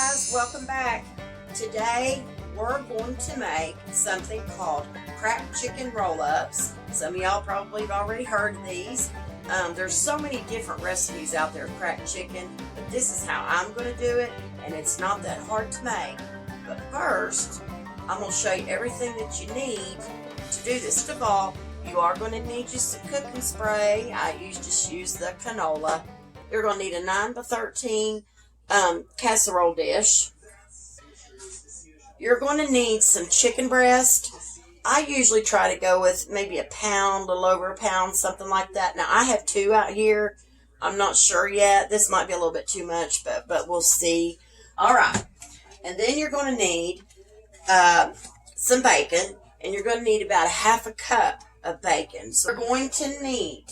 guys, welcome back. Today we're going to make something called cracked chicken roll-ups. Some of y'all probably have already heard of these. There's so many different recipes out there of cracked chicken, but this is how I'm going to do it, and it's not that hard to make. But first, I'm going to show you everything that you need to do this. First of all, you are going to need just some cooking spray. I just use the canola. You're going to need a 9x13 casserole dish. You're going to need some chicken breast. I usually try to go with maybe a pound, a little over a pound, something like that. Now, I have 2 out here. I'm not sure yet. This might be a little bit too much, but we'll see. All right. And then you're going to need some bacon, and you're going to need about a half a cup of bacon. So we're going to need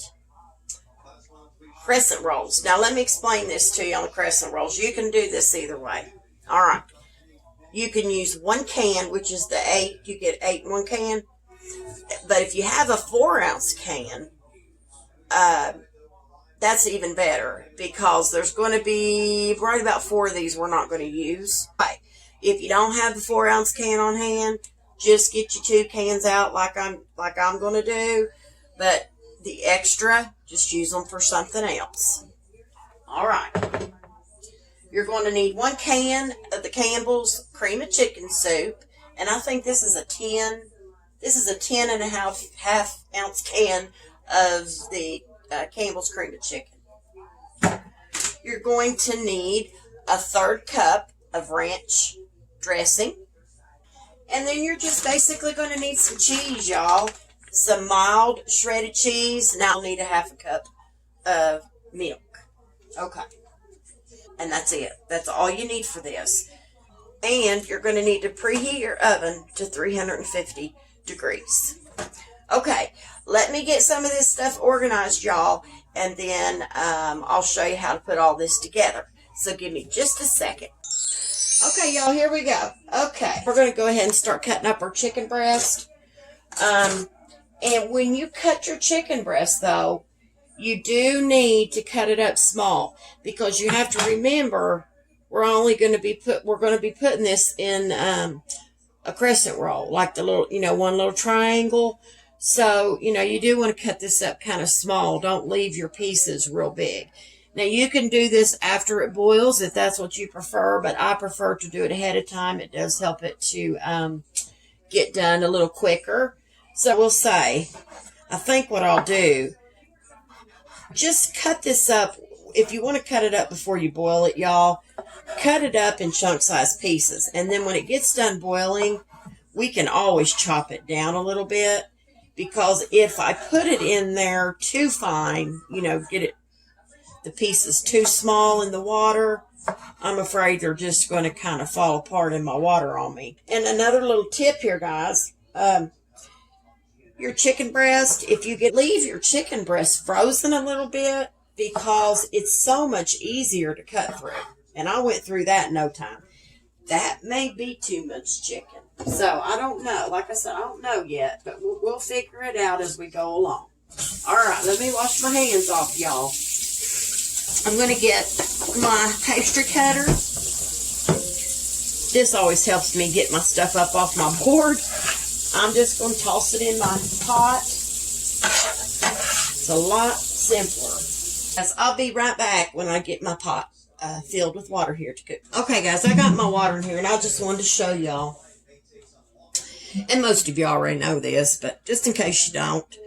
Crescent Rolls. Now, let me explain this to you on the Crescent Rolls. You can do this either way. All right. You can use 1 can, which is the 8. You get 8 in 1 can. But if you have a 4-ounce can, that's even better, because there's going to be right about 4 of these we're not going to use. Right. If you don't have the 4-ounce can on hand, just get your 2 cans out like I'm going to do. But the extra, just use them for something else. All right. You're going to need 1 can of the Campbell's cream of chicken soup, and I think this is a 10. This is a 10 and a half ounce can of the Campbell's cream of chicken. You're going to need a 1/3 cup of ranch dressing, and then you're just basically going to need some cheese, y'all. Some mild shredded cheese. Now I'll need a half a cup of milk. Okay. And that's it. That's all you need for this. And you're going to need to preheat your oven to 350 degrees. Okay. Let me get some of this stuff organized, y'all. And then I'll show you how to put all this together. So give me just a second. Okay, y'all. Here we go. Okay. We're going to go ahead and start cutting up our chicken breast. And when you cut your chicken breast, though, you do need to cut it up small, because you have to remember we're going to be putting this in a crescent roll, like the little, one little triangle. So, you do want to cut this up kind of small. Don't leave your pieces real big. Now, you can do this after it boils if that's what you prefer, but I prefer to do it ahead of time. It does help it to get done a little quicker. So we'll say, I think what I'll do, just cut this up. If you want to cut it up before you boil it, y'all, cut it up in chunk-sized pieces. And then when it gets done boiling, we can always chop it down a little bit. Because if I put it in there too fine, get the pieces too small in the water, I'm afraid they're just going to kind of fall apart in my water on me. And another little tip here, guys. Your chicken breast, if you could leave your chicken breast frozen a little bit, because it's so much easier to cut through. And I went through that in no time. That may be too much chicken. So, I don't know. Like I said, I don't know yet, but we'll figure it out as we go along. All right, let me wash my hands off, y'all. I'm going to get my pastry cutter. This always helps me get my stuff up off my board. I'm just going to toss it in my pot. It's a lot simpler. Guys, I'll be right back when I get my pot filled with water here to cook. Okay, guys, I got my water in here, and I just wanted to show y'all. And most of you already know this, but just in case you don't,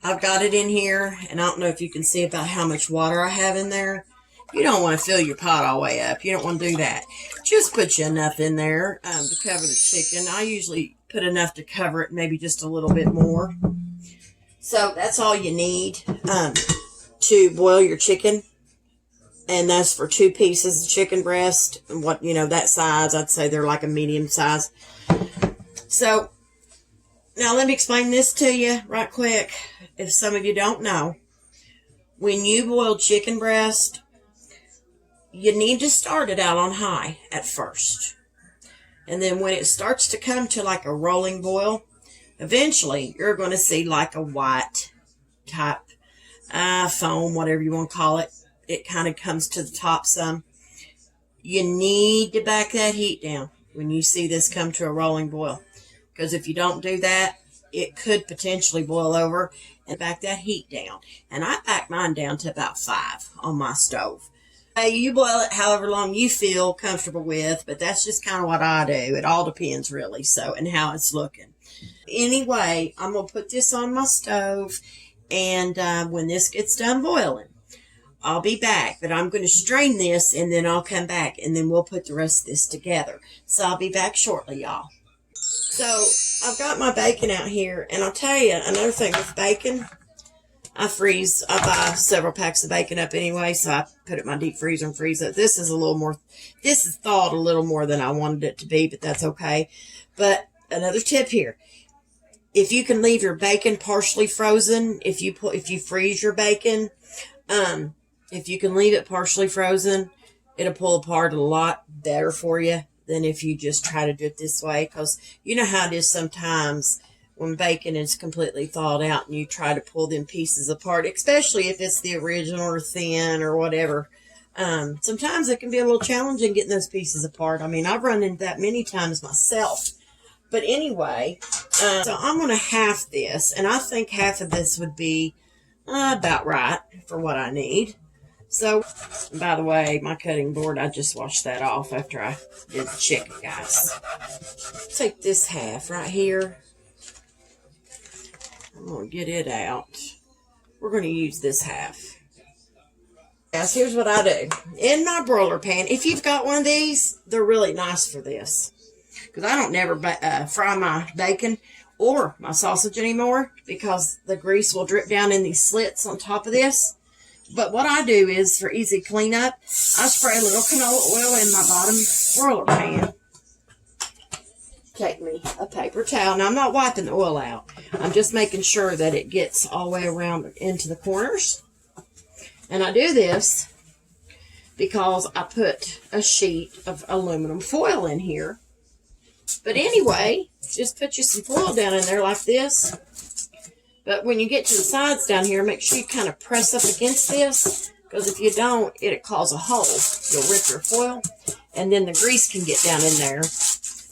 I've got it in here, and I don't know if you can see about how much water I have in there. You don't want to fill your pot all the way up. You don't want to do that. Just put you enough in there to cover the chicken. I usually put enough to cover it, maybe just a little bit more. So that's all you need to boil your chicken. And that's for 2 pieces of chicken breast. And what, that size, I'd say they're like a medium size. So now let me explain this to you right quick. If some of you don't know, when you boil chicken breast, you need to start it out on high at first. And then when it starts to come to like a rolling boil, eventually you're going to see like a white type foam, whatever you want to call it. It kind of comes to the top some. You need to back that heat down when you see this come to a rolling boil. Because if you don't do that, it could potentially boil over, and back that heat down. And I back mine down to about 5 on my stove. Hey, you boil it however long you feel comfortable with, but that's just kind of what I do. It all depends really, so, and how it's looking. Anyway, I'm going to put this on my stove, and when this gets done boiling, I'll be back, but I'm going to strain this, and then I'll come back, and then we'll put the rest of this together. So I'll be back shortly, y'all. So I've got my bacon out here, and I'll tell you another thing with bacon. I buy several packs of bacon up anyway, so I put it in my deep freezer and freeze it. This is thawed a little more than I wanted it to be, but that's okay. But another tip here. If you can leave your bacon partially frozen, if you freeze your bacon, if you can leave it partially frozen, it'll pull apart a lot better for you than if you just try to do it this way. Because you know how it is sometimes when bacon is completely thawed out and you try to pull them pieces apart, especially if it's the original or thin or whatever. Sometimes it can be a little challenging getting those pieces apart. I mean, I've run into that many times myself. But anyway, so I'm going to half this, and I think half of this would be about right for what I need. So, by the way, my cutting board, I just washed that off after I did the chicken, guys. Take this half right here. I'm going to get it out. We're going to use this half. Guys, here's what I do. In my broiler pan, if you've got one of these, they're really nice for this. Because I don't never fry my bacon or my sausage anymore because the grease will drip down in these slits on top of this. But what I do is, for easy cleanup, I spray a little canola oil in my bottom broiler pan. Take me a paper towel. Now, I'm not wiping the oil out. I'm just making sure that it gets all the way around into the corners. And I do this because I put a sheet of aluminum foil in here. But anyway, just put you some foil down in there like this. But when you get to the sides down here, make sure you kind of press up against this. Because if you don't, it'll cause a hole. You'll rip your foil. And then the grease can get down in there.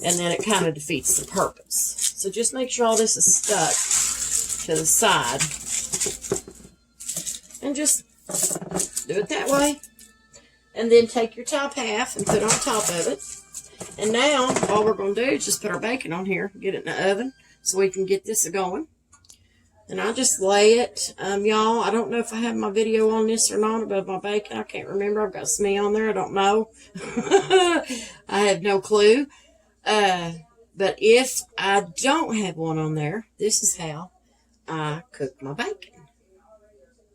And then it kind of defeats the purpose. So just make sure all this is stuck to the side. And just do it that way. And then take your top half and put it on top of it. And now, all we're going to do is just put our bacon on here, get it in the oven, so we can get this going. And I just lay it, y'all, I don't know if I have my video on this or not about my bacon. I can't remember. I've got some on there. I don't know. I have no clue. But if I don't have one on there, this is how I cook my bacon.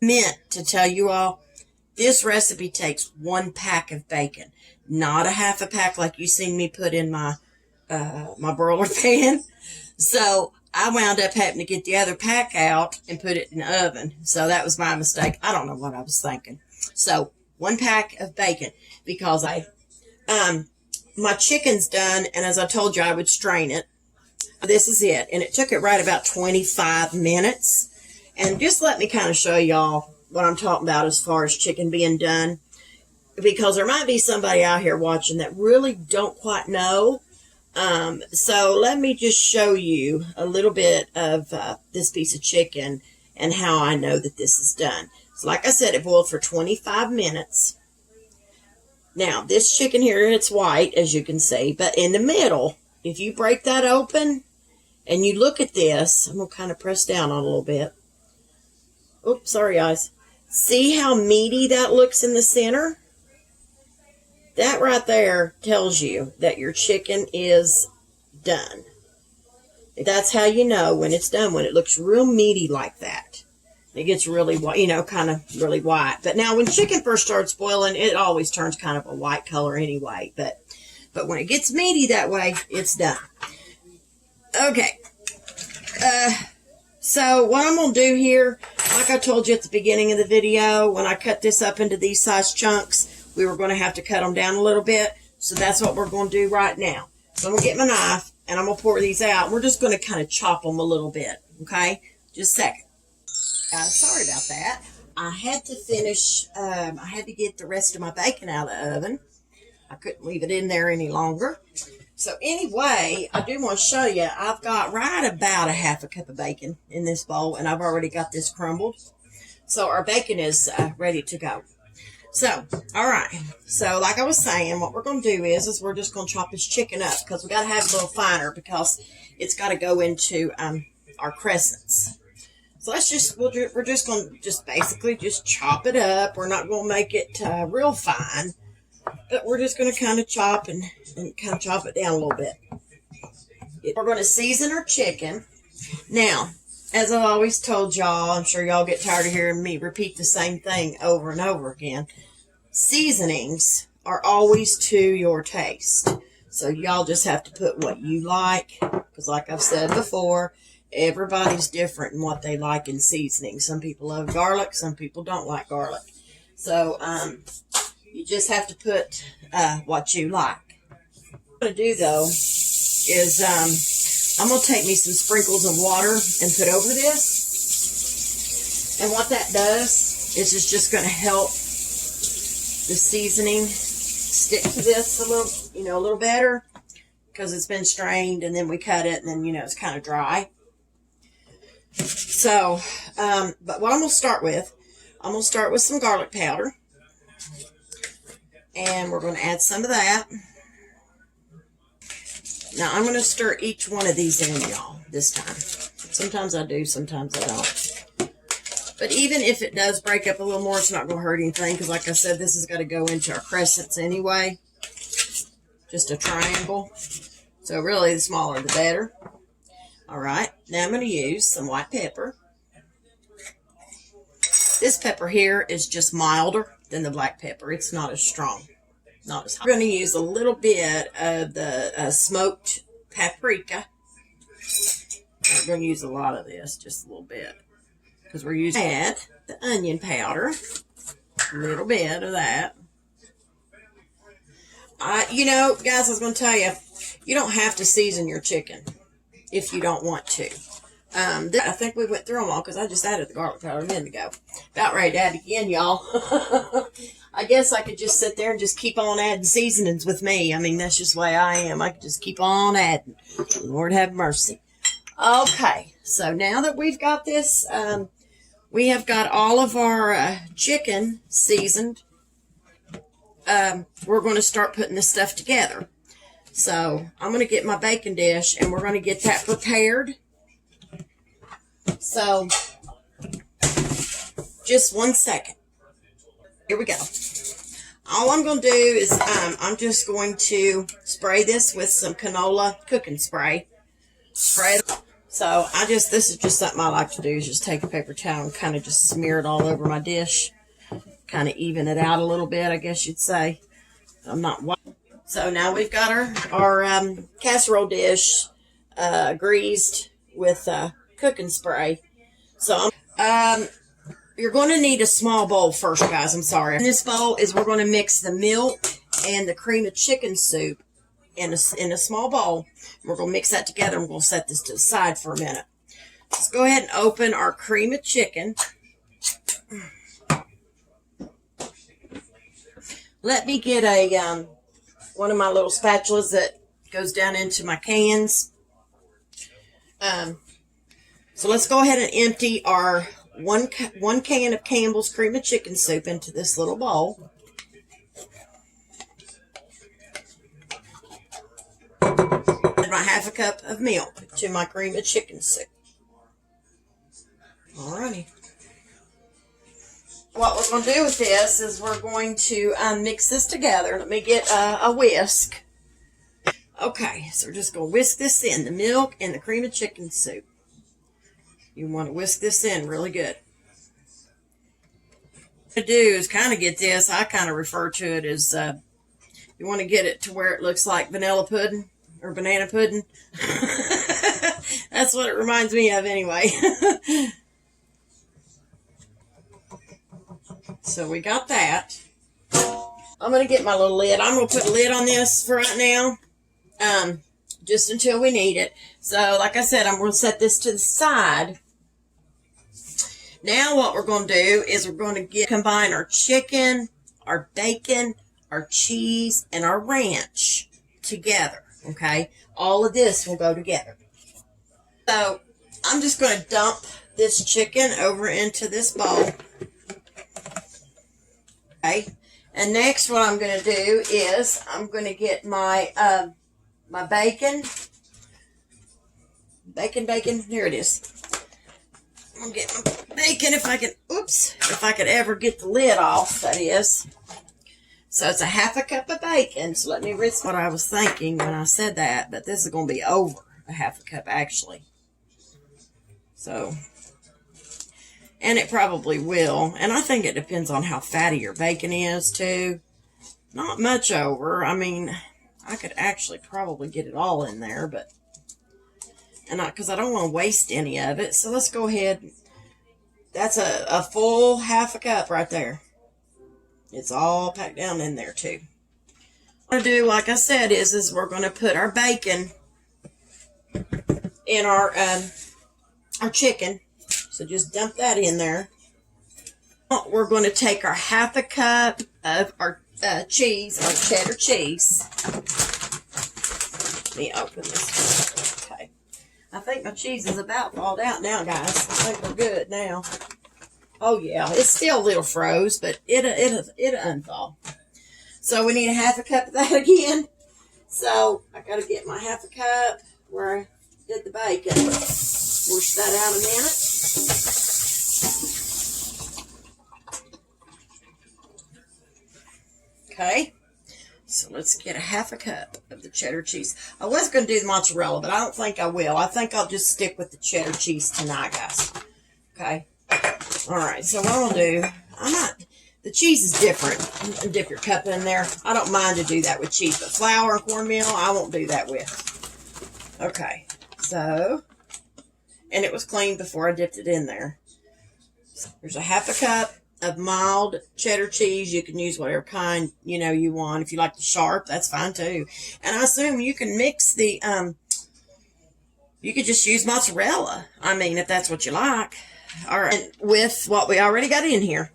Meant to tell you all, this recipe takes 1 pack of bacon, not a half a pack like you seen me put in my my broiler pan. So I wound up having to get the other pack out and put it in the oven. So that was my mistake. I don't know what I was thinking. So 1 pack of bacon because my chicken's done, and as I told you, I would strain it. This is it, and it took it right about 25 minutes. And just let me kind of show y'all what I'm talking about as far as chicken being done, because there might be somebody out here watching that really don't quite know. So let me just show you a little bit of this piece of chicken and how I know that this is done. So like I said, it boiled for 25 minutes. Now, this chicken here, it's white, as you can see, but in the middle, if you break that open and you look at this, I'm going to kind of press down on it a little bit. Oops, sorry, guys. See how meaty that looks in the center? That right there tells you that your chicken is done. That's how you know when it's done, when it looks real meaty like that. It gets really white, you know, kind of really white. But now when chicken first starts boiling, it always turns kind of a white color anyway. But when it gets meaty that way, it's done. Okay. So what I'm going to do here, like I told you at the beginning of the video, when I cut this up into these size chunks, we were going to have to cut them down a little bit. So that's what we're going to do right now. So I'm going to get my knife, and I'm going to pour these out. We're just going to kind of chop them a little bit, okay? Just a second. Sorry about that. I had to finish, I had to get the rest of my bacon out of the oven. I couldn't leave it in there any longer. So anyway, I do want to show you, I've got right about a half a cup of bacon in this bowl, and I've already got this crumbled. So our bacon is ready to go. So, all right. So like I was saying, what we're going to do is we're just going to chop this chicken up, because we got to have it a little finer, because it's got to go into our crescents. So we're just going to basically chop it up. We're not going to make it real fine, but we're just going to kind of chop and kind of chop it down a little bit. We're going to season our chicken. Now, as I've always told y'all, I'm sure y'all get tired of hearing me repeat the same thing over and over again. Seasonings are always to your taste. So y'all just have to put what you like, because like I've said before, everybody's different in what they like in seasoning. Some people love garlic, some people don't like garlic. So you just have to put what you like. What I'm going to do though is I'm going to take me some sprinkles of water and put over this. And what that does is it's just going to help the seasoning stick to this a little better, because it's been strained and then we cut it and then, it's kind of dry. So, but what I'm going to start with some garlic powder. And we're going to add some of that. Now, I'm going to stir each one of these in, y'all, this time. Sometimes I do, sometimes I don't. But even if it does break up a little more, it's not going to hurt anything, because like I said, this has got to go into our crescents anyway. Just a triangle. So really, the smaller the better. All right, now I'm going to use some white pepper. This pepper here is just milder than the black pepper. It's not as strong, not as hot. We're going to use a little bit of the smoked paprika. We're going to use a lot of this, just a little bit, because we're using the onion powder, a little bit of that. Guys, I was going to tell you, you don't have to season your chicken if you don't want to. I think we went through them all, because I just added the garlic powder a minute ago. About ready to add it again, y'all. I guess I could just sit there and just keep on adding seasonings with me. I mean, that's just the way I am. I could just keep on adding. Lord have mercy. Okay, so now that we've got this, we have got all of our chicken seasoned. We're going to start putting this stuff together. So I'm going to get my baking dish, and we're going to get that prepared. So just 1 second. Here we go. All I'm going to do is I'm just going to spray this with some canola cooking spray. Spray it. So this is just something I like to do, is just take a paper towel and kind of just smear it all over my dish. Kind of even it out a little bit, I guess you'd say. I'm not. So now we've got our casserole dish greased with cooking spray. So you're going to need a small bowl first, guys. I'm sorry. In this bowl is we're going to mix the milk and the cream of chicken soup in a small bowl. We're going to mix that together, and we're going to set this to the side for a minute. Let's go ahead and open our cream of chicken. Let me get a one of my little spatulas that goes down into my cans. So let's go ahead and empty our one can of Campbell's cream of chicken soup into this little bowl. Add my half a cup of milk to my cream of chicken soup. Alrighty. What we're going to do with this is we're going to mix this together. Let me get a whisk. Okay, so we're just going to whisk this in, the milk and the cream of chicken soup. You want to whisk this in really good. What to do is kind of get this, I kind of refer to it as, you want to get it to where it looks like vanilla pudding or banana pudding. That's what it reminds me of anyway. So we got that. I'm going to get my little lid. I'm going to put a lid on this for right now. Just until we need it. So like I said, I'm going to set this to the side. Now what we're going to do is we're going to combine our chicken, our bacon, our cheese, and our ranch together, okay? All of this will go together. So I'm just going to dump this chicken over into this bowl. Okay. And next what I'm going to do is I'm going to get my my bacon. Bacon. Here it is. I'm getting my bacon if I could ever get the lid off, that is. So it's a half a cup of bacon. So let me rinse what I was thinking when I said that, but this is going to be over a half a cup actually. So, and it probably will. And I think it depends on how fatty your bacon is too. Not much over. I mean, I could actually probably get it all in there, but, and because I don't want to waste any of it. So let's go ahead. That's a full half a cup right there. It's all packed down in there too. What I'm going to do, like I said, is we're going to put our bacon in our chicken. So just dump that in there. We're going to take our half a cup of our cheese, our cheddar cheese. Let me open this. Okay. I think my cheese is about thawed out now, guys. I think we're good now. Oh yeah, it's still a little froze, but it'll unthaw. So we need a half a cup of that again. So I got to get my half a cup where I did the bacon. Wash that out a minute. Okay, so let's get a half a cup of the cheddar cheese. I was going to do the mozzarella, but I don't think I will. I think I'll just stick with the cheddar cheese tonight, guys. Okay. All right, so what I'll do, the cheese is different. Dip your cup in there. I don't mind to do that with cheese, but flour and cornmeal, I won't do that with. Okay, so, and it was clean before I dipped it in there. So there's a half a cup of mild cheddar cheese. You can use whatever kind, you want. If you like the sharp, that's fine too. And I assume you can mix the, you could just use mozzarella. I mean, if that's what you like. All right, and with what we already got in here,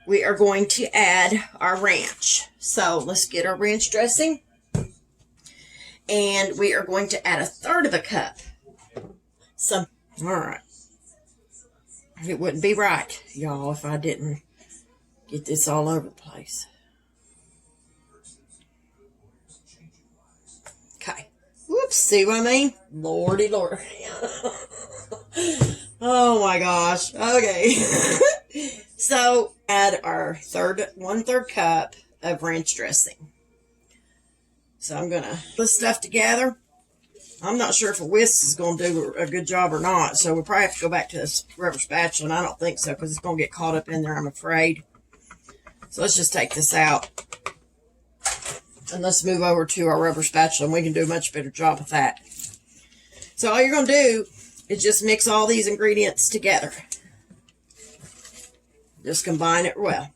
we are going to add our ranch. So let's get our ranch dressing. And we are going to add 1/3 of a cup. All right. It wouldn't be right, y'all, if I didn't get this all over the place. Okay. Whoops, see what I mean? Lordy, Lord. Oh my gosh. Okay. So add our 1/3 cup of ranch dressing. So I'm going to put this stuff together. I'm not sure if a whisk is going to do a good job or not. So we'll probably have to go back to this rubber spatula. And I don't think so because it's going to get caught up in there, I'm afraid. So let's just take this out. And let's move over to our rubber spatula and we can do a much better job with that. So all you're going to do is just mix all these ingredients together. Just combine it well.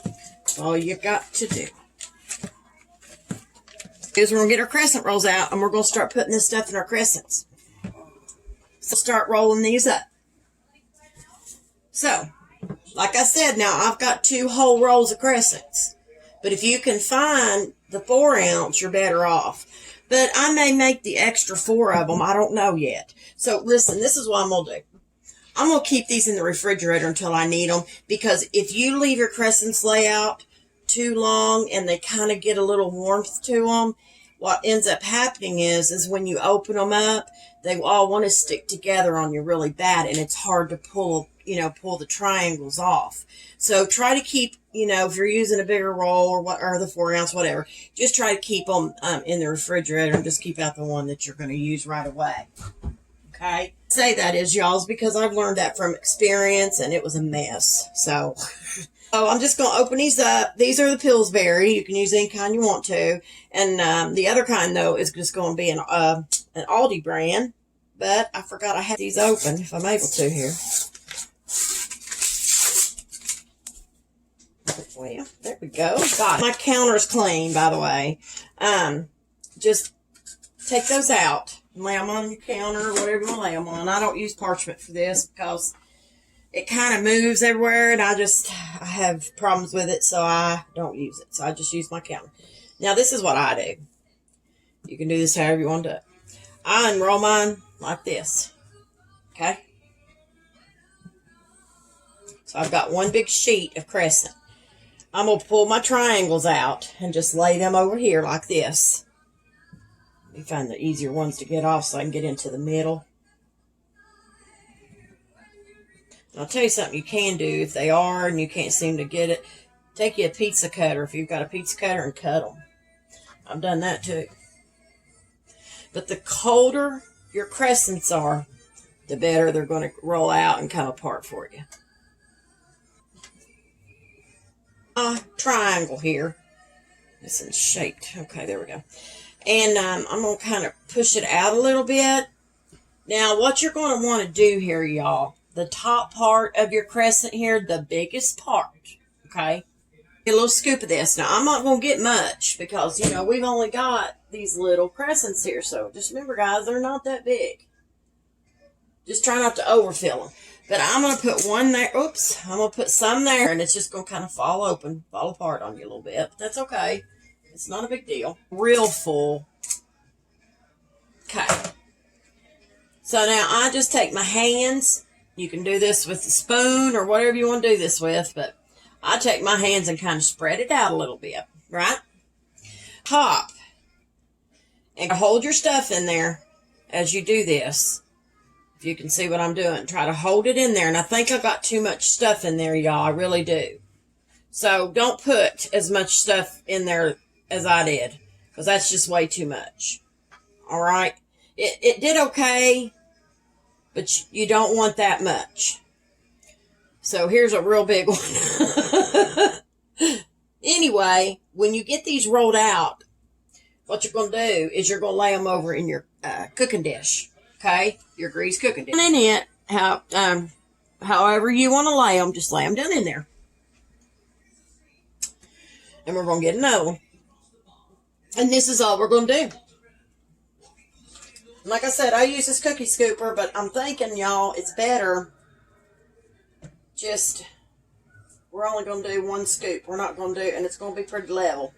That's all you got to do. Is we're going to get our crescent rolls out and we're going to start putting this stuff in our crescents. So start rolling these up. So, like I said, now I've got 2 whole rolls of crescents. But if you can find the 4 ounce, you're better off. But I may make the extra 4 of them. I don't know yet. So listen, this is what I'm going to do. I'm going to keep these in the refrigerator until I need them. Because if you leave your crescents lay out too long and they kind of get a little warmth to them, what ends up happening is when you open them up, they all want to stick together on you really bad. And it's hard to pull the triangles off. So try to keep, if you're using a bigger roll or the 4 ounce, whatever, just try to keep them in the refrigerator and just keep out the one that you're going to use right away. Okay. Say that is, y'all, because I've learned that from experience and it was a mess. So I'm just going to open these up. These are the Pillsbury. You can use any kind you want to. And the other kind, though, is just going to be an Aldi brand. But I forgot I had these open, if I'm able to here. Well, there we go. Got it. My counter's clean, by the way. Just take those out and lay them on your counter or whatever you want to lay them on. I don't use parchment for this because it kind of moves everywhere, and I have problems with it, so I don't use it. So I just use my counter. Now, this is what I do. You can do this however you want to do it. I unroll mine like this. Okay? So I've got one big sheet of Crescent. I'm going to pull my triangles out and just lay them over here like this. Let me find the easier ones to get off so I can get into the middle. And I'll tell you something you can do if they are and you can't seem to get it. Take you a pizza cutter if you've got a pizza cutter and cut them. I've done that too. But the colder your crescents are, the better they're going to roll out and come apart for you. Triangle here. This is shaped. Okay, there we go. And I'm going to kind of push it out a little bit. Now, what you're going to want to do here, y'all, the top part of your crescent here, the biggest part, okay? Get a little scoop of this. Now, I'm not going to get much because, you know, we've only got these little crescents here. So just remember, guys, they're not that big. Just try not to overfill them. But I'm going to put one there. Oops. I'm going to put some there, and it's just going to kind of fall apart on you a little bit. But that's okay. It's not a big deal. Real full. Okay. So now I just take my hands. You can do this with a spoon or whatever you want to do this with, but I take my hands and kind of spread it out a little bit, right? Top. And hold your stuff in there as you do this. If you can see what I'm doing, try to hold it in there. And I think I got too much stuff in there, y'all. I really do. So don't put as much stuff in there as I did, because that's just way too much. All right? It did okay, but you don't want that much. So here's a real big one. Anyway, when you get these rolled out, what you're going to do is you're going to lay them over in your cooking dish. Okay? Your grease cooking dish. And in it, however you want to lay them, just lay them down in there. And we're going to get another one. And this is all we're going to do. Like I said, I use this cookie scooper, but I'm thinking, y'all, it's better just, we're only going to do one scoop. We're not going to do, and it's going to be pretty level.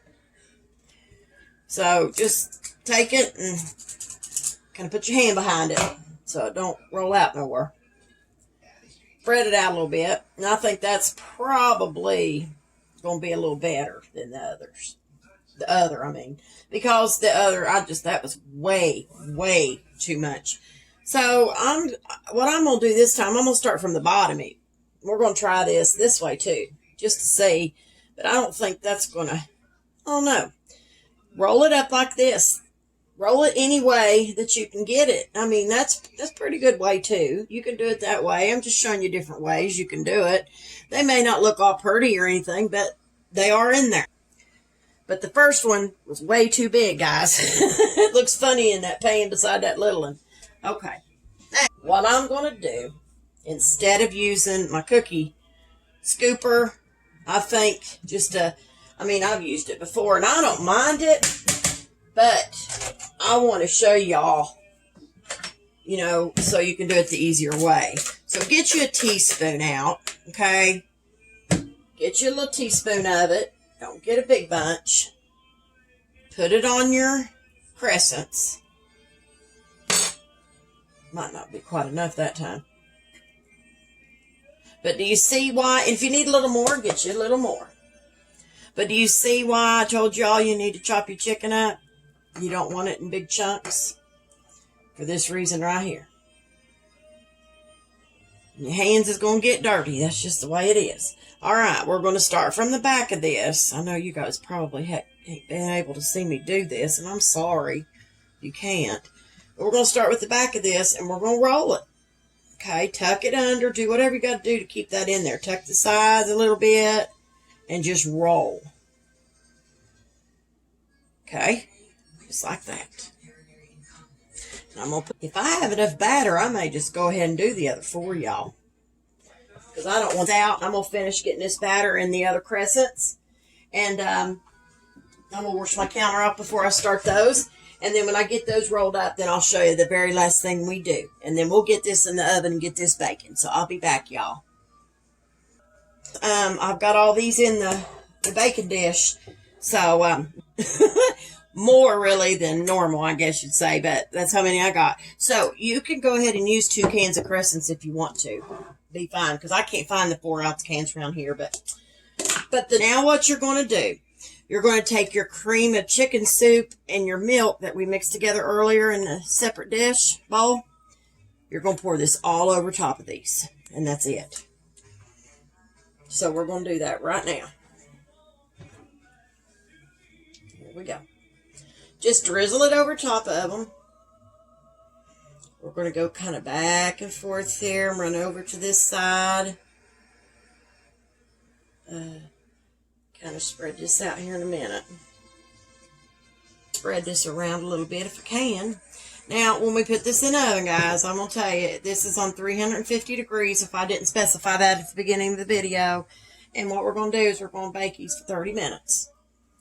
So just take it and kind of put your hand behind it so it don't roll out nowhere. Spread it out a little bit. And I think that's probably going to be a little better than the others. Because the other, that was way, way too much. So what I'm going to do this time, I'm going to start from the bottom. We're going to try this way too, just to see. But I don't think that's going to, oh no. Roll it up like this. Roll it any way that you can get it. I mean, that's a pretty good way too. You can do it that way. I'm just showing you different ways you can do it. They may not look all pretty or anything, but they are in there. But the first one was way too big, guys. It looks funny in that pan beside that little one. Okay. Now, what I'm going to do, instead of using my cookie scooper, I think I've used it before, and I don't mind it, but I want to show y'all, so you can do it the easier way. So get you a teaspoon out, okay? Get you a little teaspoon of it. Don't get a big bunch. Put it on your crescents. Might not be quite enough that time. But do you see why? If you need a little more, get you a little more. But do you see why I told y'all you need to chop your chicken up? You don't want it in big chunks. For this reason right here. Your hands is going to get dirty. That's just the way it is. All right, we're going to start from the back of this. I know you guys probably ain't been able to see me do this, and I'm sorry you can't. But we're going to start with the back of this, and we're going to roll it. Okay, tuck it under. Do whatever you got to do to keep that in there. Tuck the sides a little bit, and just roll. Okay, just like that. I'm gonna if I have enough batter, I may just go ahead and do the other for y'all. Because I don't want that out. I'm going to finish getting this batter in the other crescents. And I'm going to wash my counter off before I start those. And then when I get those rolled up, then I'll show you the very last thing we do. And then we'll get this in the oven and get this baking. So I'll be back, y'all. I've got all these in the baking dish. So, more really than normal, I guess you'd say, but that's how many I got. So you can go ahead and use 2 cans of Crescents if you want to. Be fine, because I can't find the 4-ounce cans around here. But now what you're going to do, you're going to take your cream of chicken soup and your milk that we mixed together earlier in a separate dish bowl. You're going to pour this all over top of these, and that's it. So we're going to do that right now. Here we go. Just drizzle it over top of them. We're going to go kind of back and forth here and run over to this side. Kind of spread this out here in a minute. Spread this around a little bit if I can. Now, when we put this in the oven, guys, I'm going to tell you, this is on 350 degrees if I didn't specify that at the beginning of the video. And what we're going to do is we're going to bake these for 30 minutes.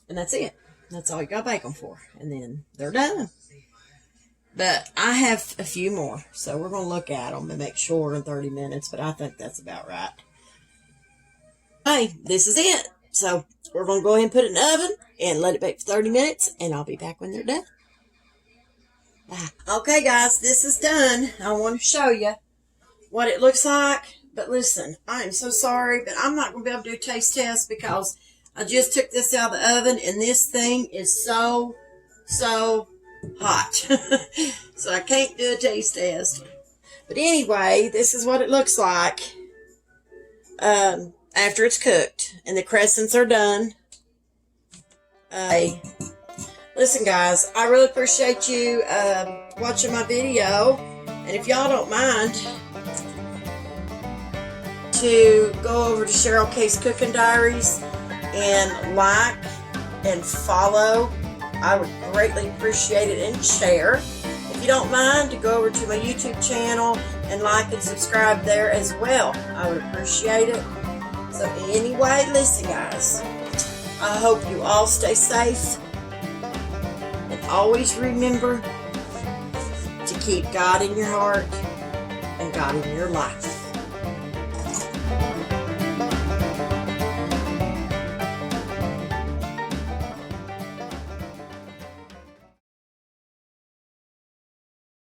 And that's it. That's all you got to bake them for. And then they're done. But I have a few more. So we're going to look at them and make sure in 30 minutes. But I think that's about right. Hey, this is it. So we're going to go ahead and put it in the oven and let it bake for 30 minutes. And I'll be back when they're done. Bye. Okay, guys, this is done. I want to show you what it looks like. But listen, I am so sorry, but I'm not going to be able to do a taste test because I just took this out of the oven, and this thing is so hot. So I can't do a taste test. But anyway, this is what it looks like after it's cooked. And the Crescents are done. Listen, guys, I really appreciate you watching my video. And if y'all don't mind to go over to Cheryl K's Cooking Diaries and like and follow, I would greatly appreciate it, and share. If you don't mind, to go over to my YouTube channel and like and subscribe there as well. I would appreciate it. So anyway, listen, guys, I hope you all stay safe, and always remember to keep God in your heart and God in your life.